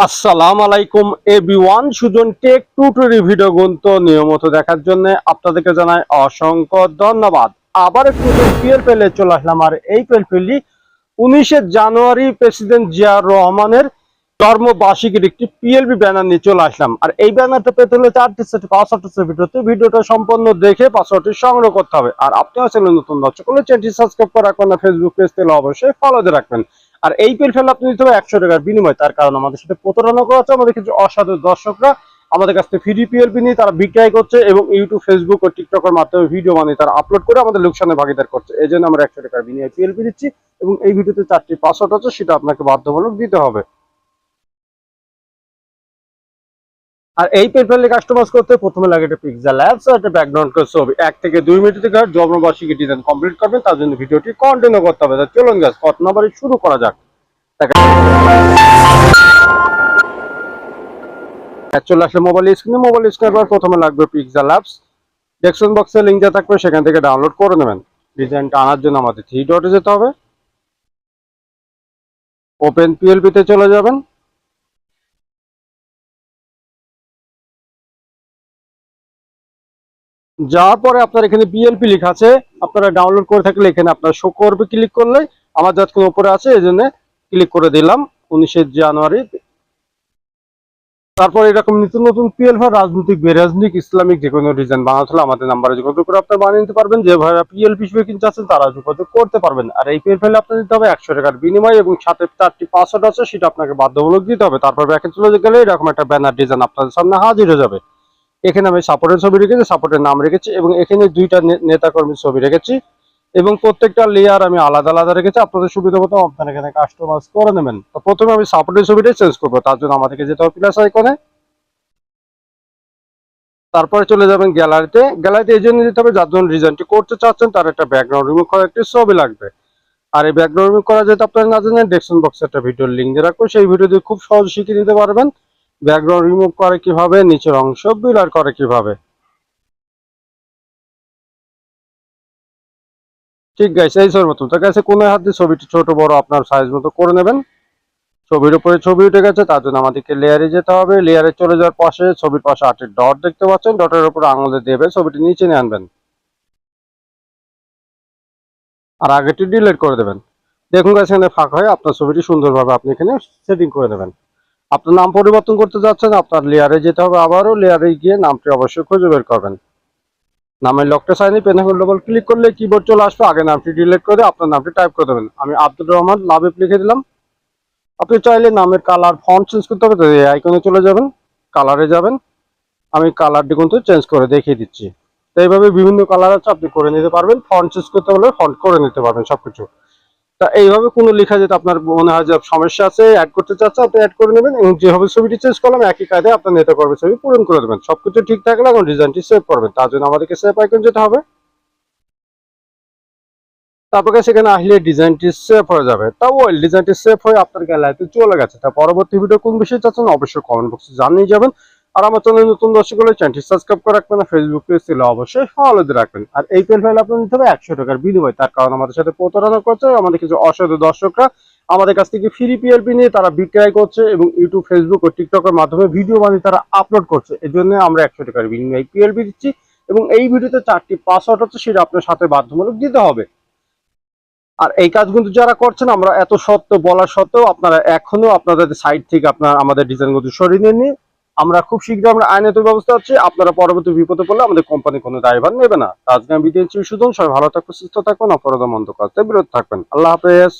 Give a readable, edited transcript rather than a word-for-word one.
আসসালামু আলাইকুম everyone, Sujan tech tutorial video গুলো নিয়মিত দেখার জন্য আপনাদেরকে জানাই অসংখ্য ধন্যবাদ। আবার একটু পিএলপিএল চলে আসলাম। আর এই পিএলপিএল 19 জানুয়ারি প্রেসিডেন্ট জিয়াউর রহমানের জন্মবার্ষিকীর একটি পিএলপি ব্যানার নিয়ে চলে আসলাম। আর এই ব্যানারটা পেতে হলে 4টি সেট পাসওয়ার্ড ভিডিওটা সম্পূর্ণ দেখে পাসওয়ার্ডটি সংগ্রহ করতে হবে। আর আপনারা চ্যানেল নতুন দর্শক হলে চ্যানেলটি সাবস্ক্রাইব করে রাখবেন, না ফেসবুক পেজ থেকে অবশ্যই ফলো দিয়ে রাখবেন। আর এই পিএলপিএল আপনি দিতে হবে 100 টাকার বিনিময়। তার কারণ আমাদের সাথে প্রতারণা করা হচ্ছে। আমাদের কিছু অসাধু দর্শকরা আমাদের কাছ থেকে ফ্রি পিএলপি নিয়ে তারা বিক্রয় করছে এবং ইউটিউব, ফেসবুক ও টিকটকের মাধ্যমে ভিডিও বানিয়ে তারা আপলোড করে আমাদের লোকসানে ভাগিদার করছে। এই জন্য আমরা 100 টাকার বিনিময়ে পিএলপি দিচ্ছি এবং এই ভিডিওতে 4টি পাসওয়ার্ড আছে, সেটা আপনাকে বাধ্যতামূলক দিতে হবে। আর এই পেপারে কাস্টমাইজ করতে প্রথমে লাগে একটা পিক্সেল অ্যাপস আর একটা ব্যাকগ্রাউন্ড ছবি। 1 থেকে 2 মিনিট থেকে জন্মবার্ষিকী ডিজাইন কমপ্লিট করবেন। তার জন্য ভিডিওটি কন্টিনিউ করতে হবে। চলুন গাইস, কত নাম্বারে শুরু করা যাক। চলে আসলে মোবাইল স্ক্রিনে প্রথমে লাগবে পিক্সেল অ্যাপস। ডেসক্রিপশন বক্সে লিংক দেওয়া থাকবে, সেখান থেকে ডাউনলোড করে নেবেন। ডিজাইনটা আনার জন্য আমাদের 3 ডটে যেতে হবে। ওপেন পিএলপি তে চলে যাবেন। যাওয়ার পরে আপনার এখানে পিএলপি লেখা আছে, আপনারা ডাউনলোড করে থাকলে এখানে আপনার শো করবে। ক্লিক করলে আমার যতক্ষণ উপরে আছে এই জন্য ক্লিক করে দিলাম 19 জানুয়ারি। তারপর এরকম নতুন নতুন পিএলপি রাজনৈতিক, বেরাজনৈতিক, ইসলামিক যে কোনো ডিজাইন বানাতে হলে আমাদের নাম্বারে যোগাযোগ করে আপনারা বানিয়ে নিতে পারবেন। যে ভাইরা পিএলপি হিসেবে কিনতে চাচ্ছেন তারা যোগাযোগ করতে পারবেন। আর এই পিএলপি আপনার দিতে হবে 100 টাকার বিনিময় এবং সাথে 4টি পাসওয়ার্ড আছে, সেটা আপনাকে বাধ্যতামূলক দিতে হবে। তারপর ব্যাকে চলে গেলে এরকম একটা ব্যানার ডিজাইন আপনাদের সামনে হাজির হয়ে যাবে। এখানে আমি সাপোর্টের ছবি রেখেছি, সাপোর্টের নাম রেখেছি এবং এখানে 2টা নেতাকর্মীর ছবি রেখেছি এবং প্রত্যেকটা লেয়ার আমি আলাদা আলাদা রেখেছি। আপনাদের সুবিধা মতো আপনারা এখানে কাস্টমাইজ করে নেবেন। তো প্রথমে আমি সাপোর্টের ছবিটাই চেঞ্জ করবো। তার জন্য আমাদেরকে যেতে হবে প্লাস আইকনে। তারপরে চলে যাবেন গ্যালারিতে। গ্যালারিতে এই জন্য যেতে হবে যার জন্য ডিজাইনটি করতে চাচ্ছেন তার একটা ব্যাকগ্রাউন্ড রিমুভ করার একটি ছবি লাগবে। আর এই ব্যাকগ্রাউন্ড রিমুভ করা যেতে আপনারা না জানেন, ডেসক্রিপশন বক্সে একটা ভিডিওর লিঙ্ক দিয়ে রাখবো। সেই ভিডিও দিয়ে খুব সহজ শিখে নিতে পারবেন ব্যাকগ্রাউন্ড রিমুভ করে কিভাবে, নিচের অংশ ব্লার করে কিভাবে। ঠিক গাইস, এই ছবির মতো তার কাছে কোনো হাত দিয়ে ছবিটি ছোট বড় আপনার সাইজ মতো করে নেবেন। ছবির উপরে ছবি উঠে গেছে, তার জন্য আমাদেরকে লেয়ারে যেতে হবে। লেয়ারে চলে যাওয়ার পাশে ছবির পাশে 8টি ডট দেখতে পাচ্ছেন, ডটের উপরে আঙুলে দেবে ছবিটি নিচে নিয়ে আনবেন আর আগেটি ডিলিট করে দেবেন। দেখুন গাইস, এখানে ফাঁক হয় আপনার ছবিটি সুন্দরভাবে আপনি এখানে সেটিং করে নেবেন। আপনার নাম পরিবর্তন করতে যাচ্ছেন, আপনার লেয়ারে যেতে হবে। আবারও লেয়ারে গিয়ে নামটি অবশ্যই খুঁজে বের করবেন। নামের লকটা সাইনে পেন ডবল ক্লিক করলে কিবোর্ড চলে আসবে। আগে নামটি ডিলিট করে আপনার নামটি টাইপ করে দেবেন। আমি আব্দুর রহমান লাবিব লিখে দিলাম। আপনি চাইলে নামের কালার ফন্ট চেঞ্জ করতে হবে, তো এই আইকনে চলে যাবেন, কালারে যাবেন। আমি কালারটি কিন্তু চেঞ্জ করে দেখিয়ে দিচ্ছি। তো এইভাবে বিভিন্ন কালার আছে, আপনি করে নিতে পারবেন। ফন্ট চেঞ্জ করতে হলে ফন্ট করে নিতে পারবেন সবকিছু। তা এইভাবে কোনো লেখা যেটা আপনার মনে হয় যে সমস্যা আছে, অ্যাড করতে চাচ্ছে, আপনি অ্যাড করে নেবেন এবং যেভাবে ছবিটি চেঞ্জ করলাম একই কায়দায় আপনার নেতা করবে ছবি পূরণ করে দেবেন। সবকিছু ঠিক থাকলে এখন ডিজাইনটি সেভ করবেন। তার জন্য আমাদেরকে সেভ আইকন যেতে হবে। তারপরে সেখানে আসলে ডিজাইনটি সেভ হয়ে যাবে। তাও ওই ডিজাইনটি সেভ হয়ে আপনার গ্যালারিতে চলে গেছে। তা পরবর্তী ভিডিও কোন বিষয়ে চাচ্ছেন অবশ্যই কমেন্ট বক্সে জানিয়ে যাবেন। আর আমার চ্যানেল নতুন দর্শক হলে চ্যানেলটি সাবস্ক্রাইব করে রাখবেন, না ফেসবুক পেজ ছিল অবশ্যই ফলো দিয়ে রাখবেন। আর এই পেল আপনার নিতে হবে 100 টাকার বিনিময়। তার কারণ আমাদের সাথে প্রতারণা করছে আমাদের কিছু অসাধু দর্শকরা আমাদের কাছ থেকে ফ্রি পিএলপি নিয়ে তারা বিক্রয় করছে এবং ইউটিউব, ফেসবুক ও টিকটকের মাধ্যমে ভিডিও বানিয়ে তারা আপলোড করছে। এই জন্য আমরা 100 টাকার বিনিময়ে পিএলপি দিচ্ছি এবং এই ভিডিওতে 4টি পাসওয়ার্ড হচ্ছে, সেটা আপনার সাথে বাধ্যতামূলক দিতে হবে। আর এই কাজগুলো যারা করছেন আমরা এত সত্য বলা সত্ত্বেও আপনারা এখনো আপনাদের সাইট থেকে আপনার আমাদের ডিজাইনগুলো সরিয়ে নেননি। আমরা খুব শীঘ্রই আমরা আইনত ব্যবস্থা হচ্ছে, আপনারা পরবর্তী বিপদে পড়লে আমাদের কোম্পানি কোনো দায়ভার নেবে না। আজকে আমি বিদায় নিচ্ছি। সুজন, সবাই ভালো থাকবেন, সুস্থ থাকবেন, অপরাধ মন্দ কাজ থেকে বিরত থাকবেন। আল্লাহ হাফেজ।